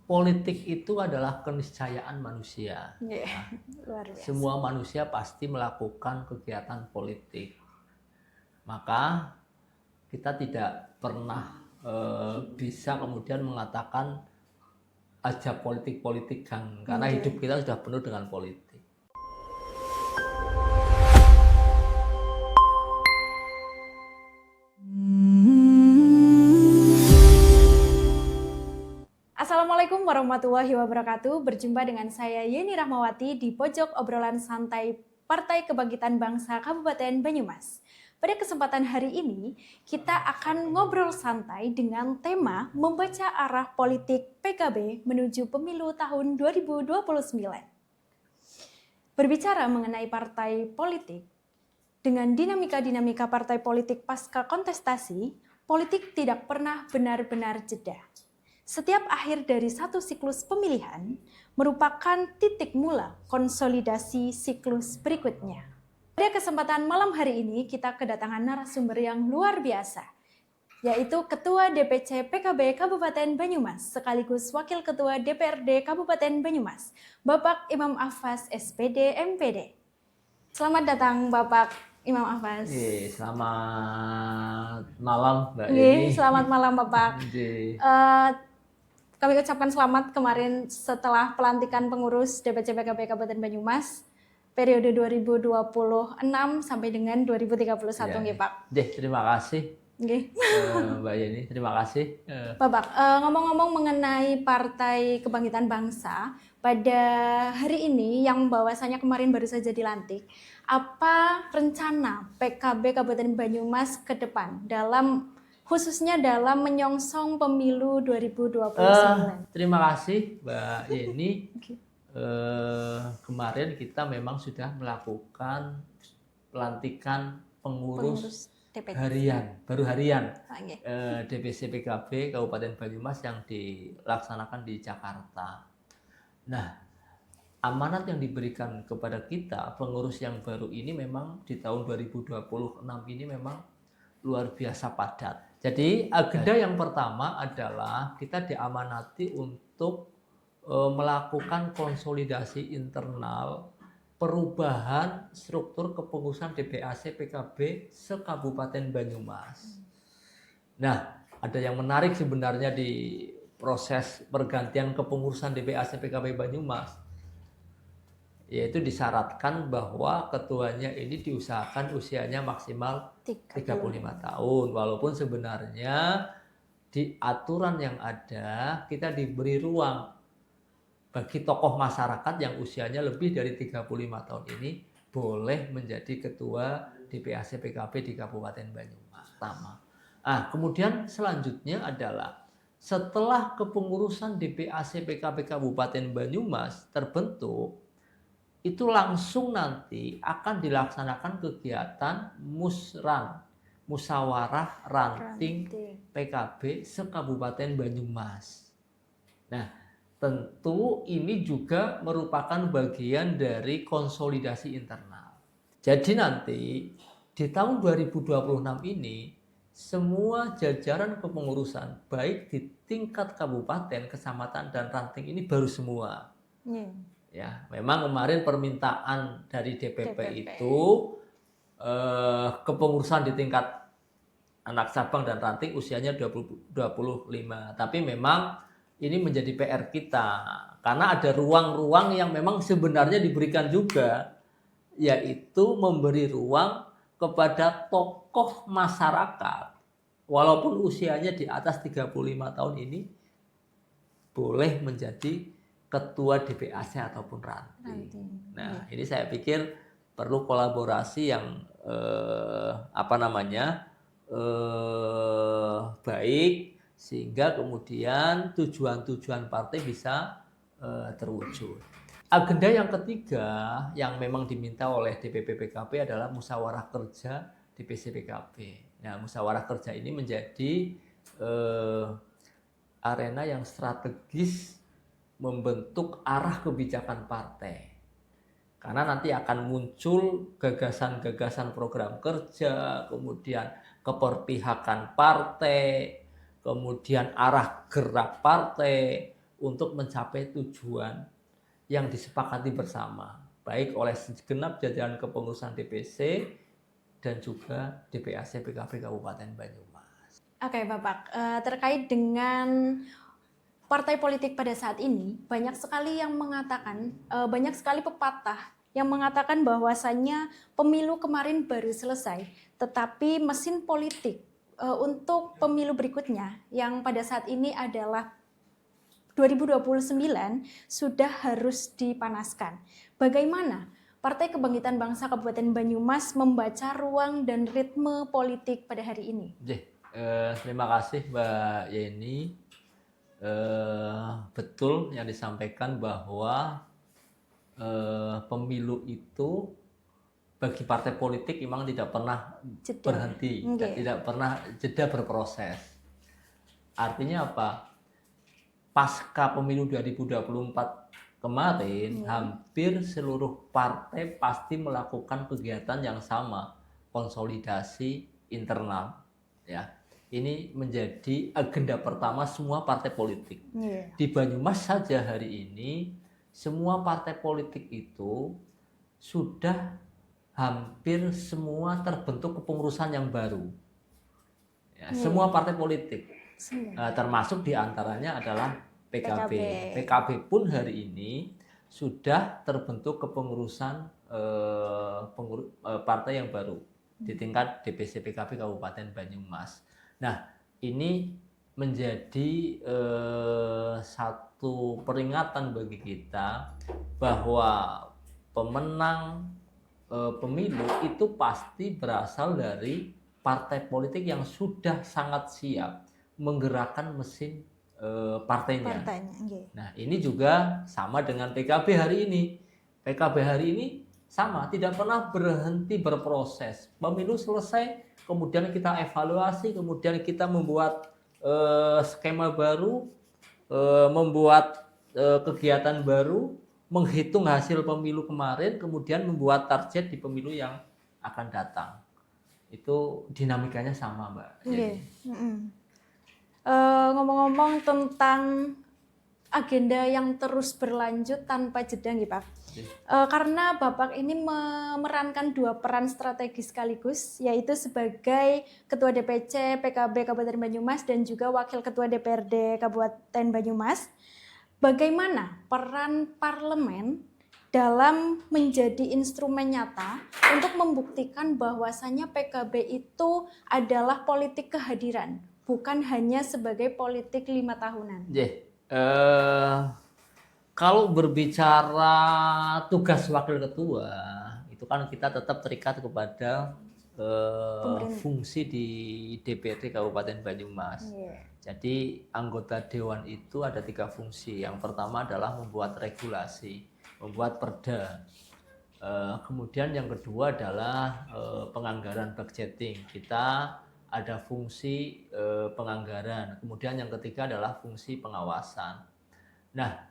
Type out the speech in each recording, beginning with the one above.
politik itu adalah keniscayaan manusia. Nah, luar biasa. Semua manusia pasti melakukan kegiatan politik. Maka kita tidak pernah bisa kemudian mengatakan aja politik-politik kan, karena hidup kita sudah penuh dengan politik. Assalamualaikum warahmatullahi wabarakatuh. Berjumpa dengan saya Yeni Rahmawati di pojok obrolan santai Partai Kebangkitan Bangsa Kabupaten Banyumas. Pada kesempatan hari ini, kita akan ngobrol santai dengan tema membaca arah politik PKB menuju pemilu tahun 2029. Berbicara mengenai partai politik, dengan dinamika-dinamika partai politik pasca kontestasi, politik tidak pernah benar-benar jeda. Setiap akhir dari satu siklus pemilihan merupakan titik mula konsolidasi siklus berikutnya. Pada kesempatan malam hari ini kita kedatangan narasumber yang luar biasa, yaitu Ketua DPC PKB Kabupaten Banyumas sekaligus Wakil Ketua DPRD Kabupaten Banyumas, Bapak Imam Affas SPD MPD. Selamat datang Bapak Imam Affas. Selamat malam Mbak Yeni. Selamat malam Bapak. Kami ucapkan selamat kemarin setelah pelantikan pengurus DPC PKB Kabupaten Banyumas periode 2026 sampai dengan 2031 nggih Pak. Terima kasih. Mbak Yeni, terima kasih. Bapak, ngomong-ngomong mengenai Partai Kebangkitan Bangsa, pada hari ini yang bahwasanya kemarin baru saja dilantik, apa rencana PKB Kabupaten Banyumas ke depan khususnya dalam menyongsong pemilu 2029? Terima kasih Mbak Yeni. Kemarin kita memang sudah melakukan pelantikan pengurus harian, baru harian DPC PKB Kabupaten Banyumas yang dilaksanakan di Jakarta. Nah, amanat yang diberikan kepada kita pengurus yang baru ini memang di tahun 2026 ini memang luar biasa padat. Jadi agenda yang pertama adalah kita diamanati untuk melakukan konsolidasi internal perubahan struktur kepengurusan DPAC PKB se-Kabupaten Banyumas. Nah, ada yang menarik sebenarnya di proses pergantian kepengurusan DPAC PKB Banyumas, yaitu disyaratkan bahwa ketuanya ini diusahakan usianya maksimal 35 tahun, walaupun sebenarnya di aturan yang ada kita diberi ruang bagi tokoh masyarakat yang usianya lebih dari 35 tahun ini boleh menjadi ketua DPAC PKB di Kabupaten Banyumas. Kemudian selanjutnya adalah setelah kepengurusan DPAC PKB Kabupaten Banyumas terbentuk, itu langsung nanti akan dilaksanakan kegiatan musyawarah ranting PKB se-Kabupaten Banyumas. Nah, tentu ini juga merupakan bagian dari konsolidasi internal. Jadi nanti di tahun 2026 ini semua jajaran kepengurusan baik di tingkat kabupaten, kecamatan dan ranting ini baru semua. Ya, memang kemarin permintaan dari DPP. Itu kepengurusan di tingkat anak cabang dan ranting usianya 25. Tapi memang ini menjadi PR kita karena ada ruang-ruang yang memang sebenarnya diberikan juga, yaitu memberi ruang kepada tokoh masyarakat walaupun usianya di atas 35 tahun ini boleh menjadi ketua DPAC ataupun ranting. Nah, ini saya pikir perlu kolaborasi yang baik, sehingga kemudian tujuan-tujuan partai bisa terwujud. Agenda yang ketiga yang memang diminta oleh DPP PKB adalah musyawarah kerja DPC PKB. Nah, musyawarah kerja ini menjadi arena yang strategis membentuk arah kebijakan partai. Karena nanti akan muncul gagasan-gagasan program kerja, kemudian keberpihakan partai, kemudian arah gerak partai, untuk mencapai tujuan yang disepakati bersama, baik oleh segenap jajaran kepengurusan DPC dan juga DPAC PKB Kabupaten Banyumas. Oke, Bapak, terkait dengan partai politik pada saat ini, banyak sekali yang mengatakan, banyak sekali pepatah yang mengatakan bahwasannya pemilu kemarin baru selesai, tetapi mesin politik untuk pemilu berikutnya yang pada saat ini adalah 2029 sudah harus dipanaskan. Bagaimana Partai Kebangkitan Bangsa Kabupaten Banyumas membaca ruang dan ritme politik pada hari ini? Terima kasih Mbak Yeni. Betul yang disampaikan bahwa pemilu itu bagi partai politik memang tidak pernah berhenti, tidak pernah jeda berproses. Artinya apa? Pasca pemilu 2024 kemarin, hampir seluruh partai pasti melakukan kegiatan yang sama, konsolidasi internal. Ya, ini menjadi agenda pertama semua partai politik. Di Banyumas saja hari ini, semua partai politik itu sudah hampir semua terbentuk kepengurusan yang baru. Ya, semua partai politik, termasuk diantaranya adalah PKB. PKB pun hari ini sudah terbentuk kepengurusan partai yang baru di tingkat DPC PKB Kabupaten Banyumas. Nah, ini menjadi satu peringatan bagi kita bahwa pemenang pemilu itu pasti berasal dari partai politik yang sudah sangat siap menggerakkan mesin partainya. Nah, ini juga sama dengan PKB hari ini. PKB hari ini sama, tidak pernah berhenti berproses. Pemilu selesai, kemudian kita evaluasi, kemudian kita membuat skema baru, membuat kegiatan baru, menghitung hasil pemilu kemarin, kemudian membuat target di pemilu yang akan datang. Itu dinamikanya sama, Mbak. Ngomong-ngomong tentang agenda yang terus berlanjut tanpa jeda nih Pak. Karena Bapak ini memerankan dua peran strategis sekaligus, yaitu sebagai Ketua DPC PKB Kabupaten Banyumas dan juga Wakil Ketua DPRD Kabupaten Banyumas. Bagaimana peran parlemen dalam menjadi instrumen nyata untuk membuktikan bahwasannya PKB itu adalah politik kehadiran, bukan hanya sebagai politik 5 tahunan? Kalau berbicara tugas wakil ketua, itu kan kita tetap terikat kepada fungsi di DPRD Kabupaten Banyumas. Jadi anggota dewan itu ada 3 fungsi. Yang pertama adalah membuat regulasi, membuat perda. Kemudian yang kedua adalah penganggaran budgeting. Kita ada fungsi penganggaran. Kemudian yang ketiga adalah fungsi pengawasan. Nah,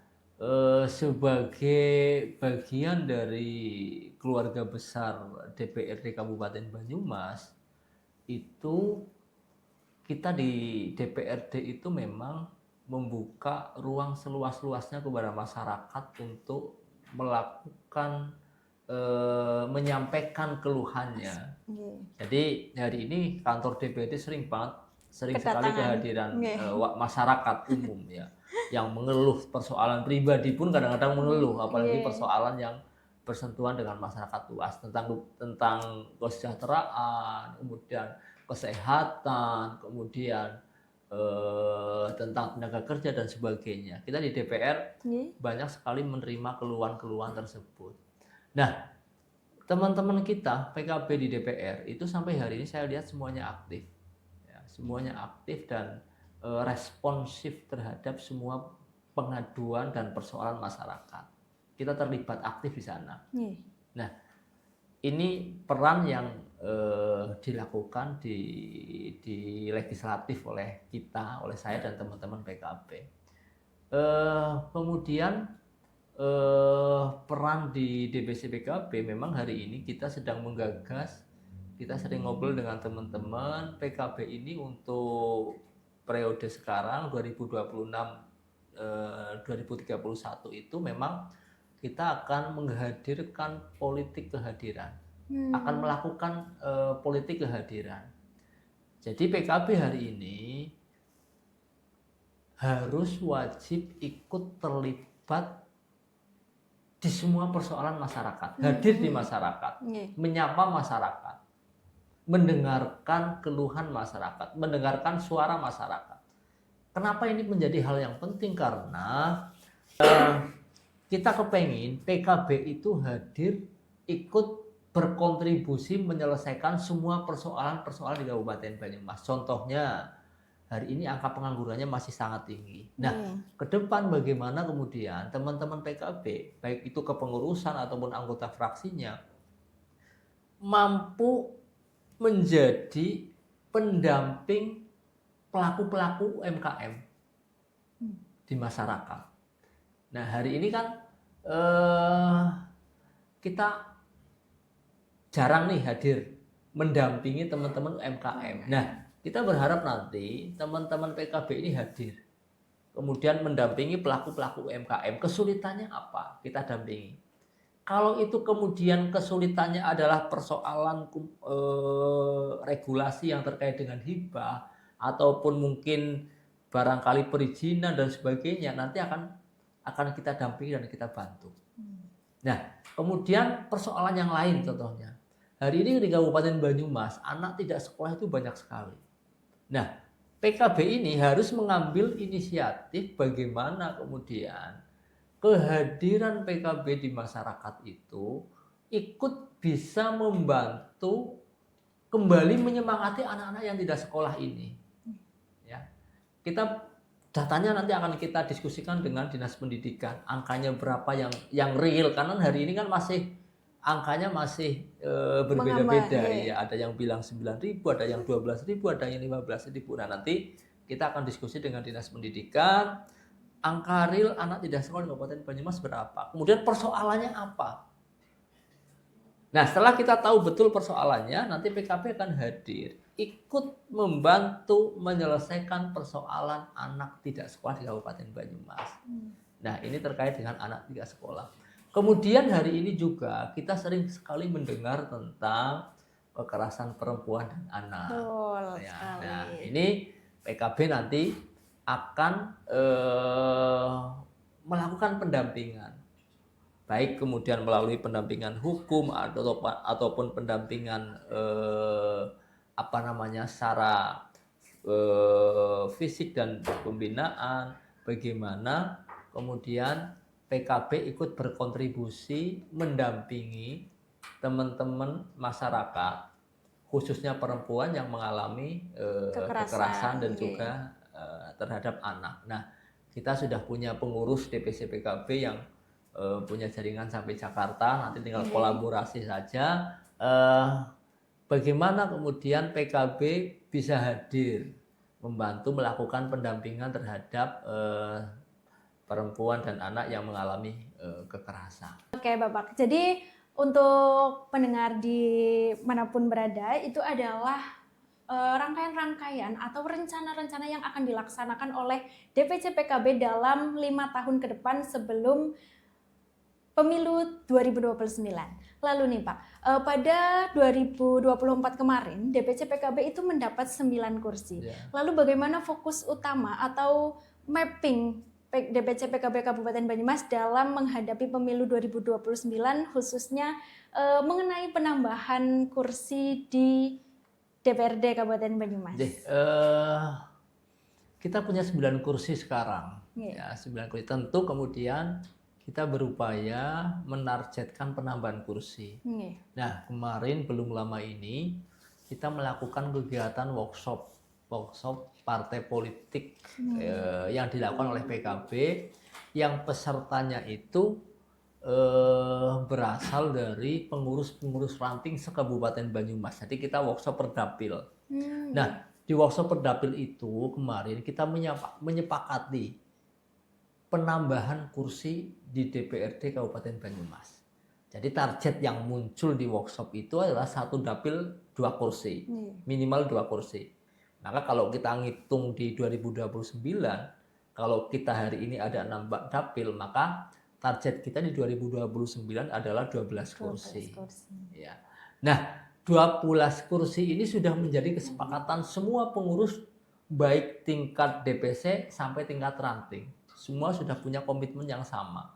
sebagai bagian dari keluarga besar DPRD Kabupaten Banyumas, itu kita di DPRD itu memang membuka ruang seluas-luasnya kepada masyarakat untuk melakukan menyampaikan keluhannya. Jadi hari ini kantor DPRD sering sekali kehadiran masyarakat umum ya, yang mengeluh persoalan pribadi pun kadang-kadang mengeluh, apalagi persoalan yang bersentuhan dengan masyarakat luas tentang kesejahteraan, kemudian kesehatan, kemudian tentang tenaga kerja dan sebagainya. Kita di DPR banyak sekali menerima keluhan-keluhan tersebut. Nah, teman-teman kita PKB di DPR itu sampai hari ini saya lihat semuanya aktif, ya, semuanya aktif dan responsif terhadap semua pengaduan dan persoalan masyarakat. Kita terlibat aktif di sana. Nah, ini peran yang dilakukan di legislatif oleh kita, oleh saya dan teman-teman PKB. Kemudian peran di DPC PKB memang hari ini kita sedang menggagas, kita sering ngobrol dengan teman-teman PKB ini untuk periode sekarang 2026 2031 itu memang kita akan menghadirkan politik kehadiran, akan melakukan politik kehadiran. Jadi PKB hari ini harus wajib ikut terlibat di semua persoalan masyarakat, hadir di masyarakat, menyapa masyarakat, mendengarkan keluhan masyarakat, mendengarkan suara masyarakat. Kenapa ini menjadi hal yang penting? Karena kita kepengin PKB itu hadir, ikut berkontribusi menyelesaikan semua persoalan-persoalan di Kabupaten Banyumas. Contohnya, hari ini angka penganggurannya masih sangat tinggi. Nah, ke depan bagaimana kemudian teman-teman PKB, baik itu kepengurusan ataupun anggota fraksinya, mampu menjadi pendamping pelaku-pelaku UMKM di masyarakat. Nah, hari ini kan kita jarang nih hadir mendampingi teman-teman UMKM. Nah, kita berharap nanti teman-teman PKB ini hadir, kemudian mendampingi pelaku-pelaku UMKM. Kesulitannya apa? Kita dampingi. Kalau itu kemudian kesulitannya adalah persoalan regulasi yang terkait dengan hibah, ataupun mungkin barangkali perizinan dan sebagainya, nanti akan kita dampingi dan kita bantu. Nah, kemudian persoalan yang lain contohnya. Hari ini di Kabupaten Banyumas, anak tidak sekolah itu banyak sekali. Nah, PKB ini harus mengambil inisiatif bagaimana kemudian kehadiran PKB di masyarakat itu ikut bisa membantu kembali menyemangati anak-anak yang tidak sekolah ini. Ya, kita datanya nanti akan kita diskusikan dengan Dinas Pendidikan. Angkanya berapa yang real? Karena hari ini kan angkanya masih berbeda-beda. Ya, ada yang bilang 9.000, ada yang 12.000, ada yang 15.000. Nah, nanti kita akan diskusi dengan Dinas Pendidikan. Angka real anak tidak sekolah di Kabupaten Banyumas berapa? Kemudian persoalannya apa? Nah, setelah kita tahu betul persoalannya, nanti PKB akan hadir, ikut membantu menyelesaikan persoalan anak tidak sekolah di Kabupaten Banyumas. Nah, ini terkait dengan anak tidak sekolah. Kemudian hari ini juga kita sering sekali mendengar tentang kekerasan perempuan dan anak. Nah, ini PKB nanti akan melakukan pendampingan, baik kemudian melalui pendampingan hukum ataupun pendampingan secara fisik dan pembinaan, bagaimana kemudian PKB ikut berkontribusi mendampingi teman-teman masyarakat, khususnya perempuan yang mengalami kekerasan dan juga terhadap anak. Nah, kita sudah punya pengurus DPC PKB yang punya jaringan sampai Jakarta, nanti tinggal kolaborasi saja. Bagaimana kemudian PKB bisa hadir membantu melakukan pendampingan terhadap perempuan dan anak yang mengalami kekerasan. Oke, Bapak. Jadi untuk pendengar di manapun berada, itu adalah rangkaian-rangkaian atau rencana-rencana yang akan dilaksanakan oleh DPC PKB dalam 5 tahun ke depan sebelum pemilu 2029. Lalu nih Pak, pada 2024 kemarin DPC PKB itu mendapat 9 kursi. Lalu bagaimana fokus utama atau mapping DPC PKB Kabupaten Banyumas dalam menghadapi pemilu 2029, khususnya mengenai penambahan kursi di DPRD Kabupaten Banyumas? Kita punya 9 kursi sekarang. Ya, 9 kursi. Tentu kemudian kita berupaya menargetkan penambahan kursi. Nah, kemarin belum lama ini kita melakukan kegiatan workshop partai politik yang dilakukan oleh PKB, yang pesertanya itu berasal dari pengurus-pengurus ranting se-Kabupaten Banyumas. Jadi kita workshop perdapil. Nah, di workshop perdapil itu kemarin kita menyepakati penambahan kursi di DPRD Kabupaten Banyumas. Jadi target yang muncul di workshop itu adalah 1 dapil 2 kursi, minimal 2 kursi. Maka kalau kita ngitung di 2029, Kalau kita hari ini ada 6 dapil, maka target kita di 2029 adalah 12 kursi. Ya. Nah, 12 kursi ini sudah menjadi kesepakatan semua pengurus baik tingkat DPC sampai tingkat ranting. Semua sudah punya komitmen yang sama.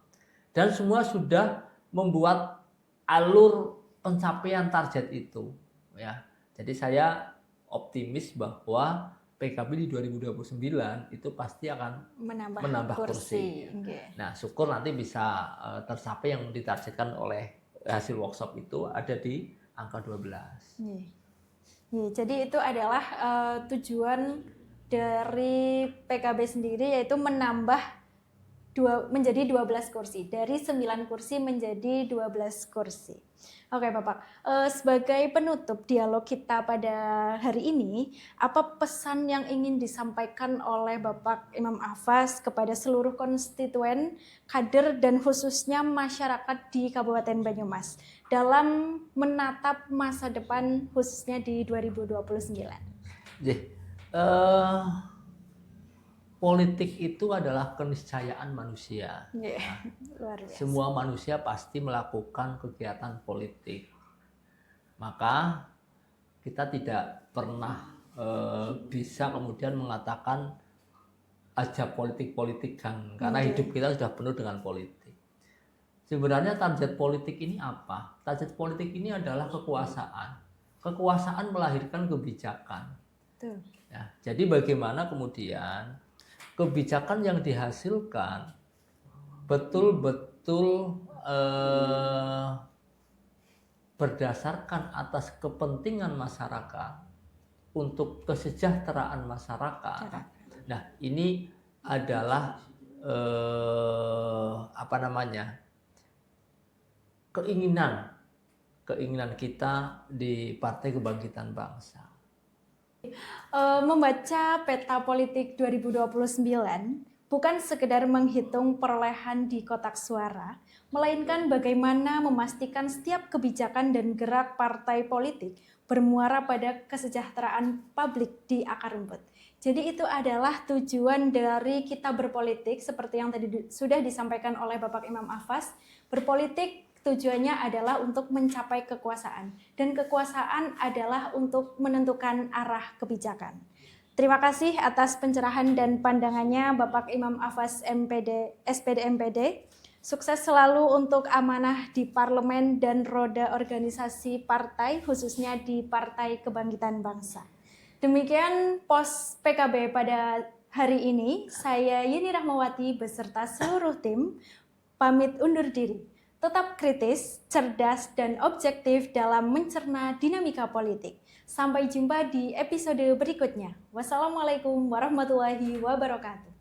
Dan semua sudah membuat alur pencapaian target itu. Ya. Jadi saya optimis bahwa PKB di 2029 itu pasti akan menambah kursi. Nah, syukur nanti bisa tercapai yang ditargetkan oleh hasil workshop itu ada di angka 12. Jadi itu adalah tujuan dari PKB sendiri, yaitu menambah menjadi 12 kursi. Dari 9 kursi menjadi 12 kursi. Oke Bapak, sebagai penutup dialog kita pada hari ini, apa pesan yang ingin disampaikan oleh Bapak Imam Ahfaz kepada seluruh konstituen, kader, dan khususnya masyarakat di Kabupaten Banyumas dalam menatap masa depan khususnya di 2029? Politik itu adalah keniscayaan manusia. Luar biasa. Semua manusia pasti melakukan kegiatan politik. Maka kita tidak pernah bisa kemudian mengatakan aja politik kan, karena hidup kita sudah penuh dengan politik. Sebenarnya target politik ini apa? Target politik ini adalah kekuasaan. Kekuasaan melahirkan kebijakan. Ya, jadi bagaimana kemudian kebijakan yang dihasilkan betul-betul berdasarkan atas kepentingan masyarakat untuk kesejahteraan masyarakat. Nah, ini adalah keinginan kita di Partai Kebangkitan Bangsa. Membaca peta politik 2029 bukan sekedar menghitung perolehan di kotak suara, melainkan bagaimana memastikan setiap kebijakan dan gerak partai politik bermuara pada kesejahteraan publik di akar rumput. Jadi itu adalah tujuan dari kita berpolitik, seperti yang tadi sudah disampaikan oleh Bapak Imam Ahfaz. Berpolitik tujuannya adalah untuk mencapai kekuasaan, dan kekuasaan adalah untuk menentukan arah kebijakan. Terima kasih atas pencerahan dan pandangannya Bapak Imam Ahfaz MPD, SPD MPD. Sukses selalu untuk amanah di parlemen dan roda organisasi partai, khususnya di Partai Kebangkitan Bangsa. Demikian pos PKB pada hari ini. Saya Yeni Rahmawati beserta seluruh tim pamit undur diri. Tetap kritis, cerdas, dan objektif dalam mencerna dinamika politik. Sampai jumpa di episode berikutnya. Wassalamualaikum warahmatullahi wabarakatuh.